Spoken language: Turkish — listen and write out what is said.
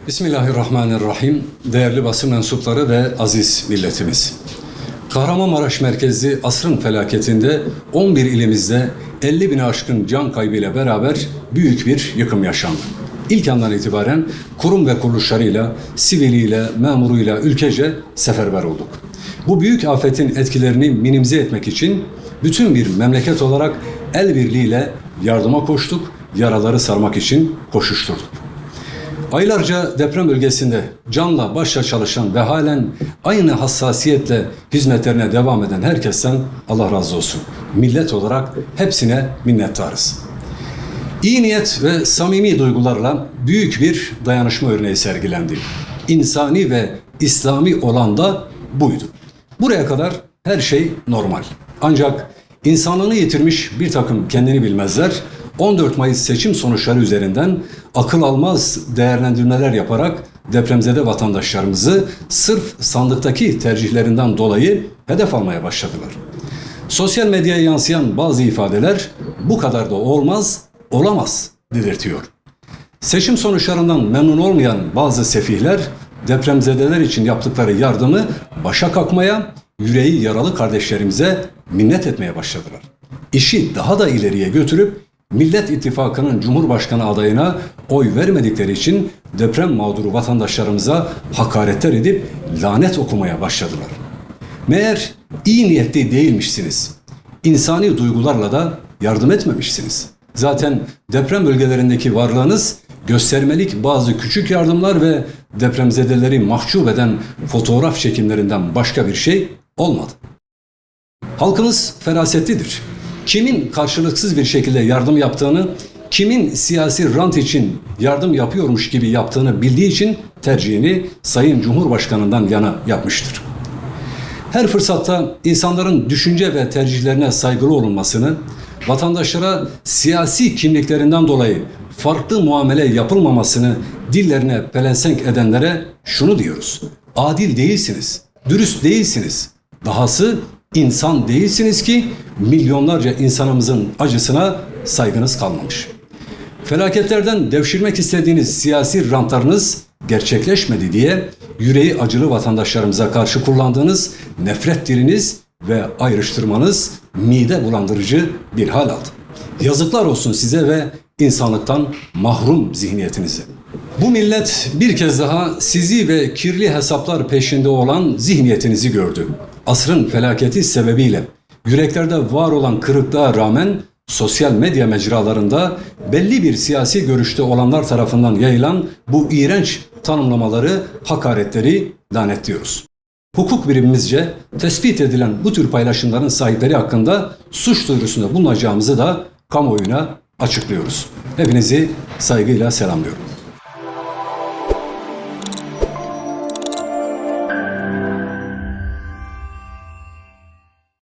Bismillahirrahmanirrahim. Değerli basın mensupları ve aziz milletimiz. Kahramanmaraş merkezli asrın felaketinde 11 ilimizde 50 bini aşkın can kaybıyla beraber büyük bir yıkım yaşandı. İlk andan itibaren kurum ve kuruluşlarıyla, siviliyle, memuruyla ülkece seferber olduk. Bu büyük afetin etkilerini minimize etmek için bütün bir memleket olarak el birliğiyle yardıma koştuk, yaraları sarmak için koşuşturduk. Aylarca deprem bölgesinde canla başla çalışan ve halen aynı hassasiyetle hizmetlerine devam eden herkesten Allah razı olsun. Millet olarak hepsine minnettarız. İyi niyet ve samimi duygularla büyük bir dayanışma örneği sergilendi. İnsani ve İslami olan da buydu. Buraya kadar her şey normal. Ancak insanlığını yitirmiş bir takım kendini bilmezler 14 Mayıs seçim sonuçları üzerinden akıl almaz değerlendirmeler yaparak depremzede vatandaşlarımızı sırf sandıktaki tercihlerinden dolayı hedef almaya başladılar. Sosyal medyaya yansıyan bazı ifadeler bu kadar da olmaz, olamaz dedirtiyor. Seçim sonuçlarından memnun olmayan bazı sefihler depremzedeler için yaptıkları yardımı başa kalkmaya, yüreği yaralı kardeşlerimize minnet etmeye başladılar. İşi daha da ileriye götürüp Millet İttifakı'nın Cumhurbaşkanı adayına oy vermedikleri için deprem mağduru vatandaşlarımıza hakaretler edip lanet okumaya başladılar. Meğer iyi niyetli değilmişsiniz. İnsani duygularla da yardım etmemişsiniz. Zaten deprem bölgelerindeki varlığınız göstermelik bazı küçük yardımlar ve depremzedeleri mahcup eden fotoğraf çekimlerinden başka bir şey olmadı. Halkımız ferasetlidir. Kimin karşılıksız bir şekilde yardım yaptığını, kimin siyasi rant için yardım yapıyormuş gibi yaptığını bildiği için tercihini Sayın Cumhurbaşkanı'ndan yana yapmıştır. Her fırsatta insanların düşünce ve tercihlerine saygılı olunmasını, vatandaşlara siyasi kimliklerinden dolayı farklı muamele yapılmamasını dillerine pelesenk edenlere şunu diyoruz: adil değilsiniz, dürüst değilsiniz, dahası insan değilsiniz ki milyonlarca insanımızın acısına saygınız kalmamış. Felaketlerden devşirmek istediğiniz siyasi rantlarınız gerçekleşmedi diye yüreği acılı vatandaşlarımıza karşı kullandığınız nefret diliniz ve ayrıştırmanız mide bulandırıcı bir hal aldı. Yazıklar olsun size ve insanlıktan mahrum zihniyetinize. Bu millet bir kez daha sizi ve kirli hesaplar peşinde olan zihniyetinizi gördü. Asrın felaketi sebebiyle yüreklerde var olan kırıklığa rağmen sosyal medya mecralarında belli bir siyasi görüşte olanlar tarafından yayılan bu iğrenç tanımlamaları, hakaretleri lanetliyoruz. Hukuk birimimizce tespit edilen bu tür paylaşımların sahipleri hakkında suç duyurusunda bulunacağımızı da kamuoyuna açıklıyoruz. Hepinizi saygıyla selamlıyorum.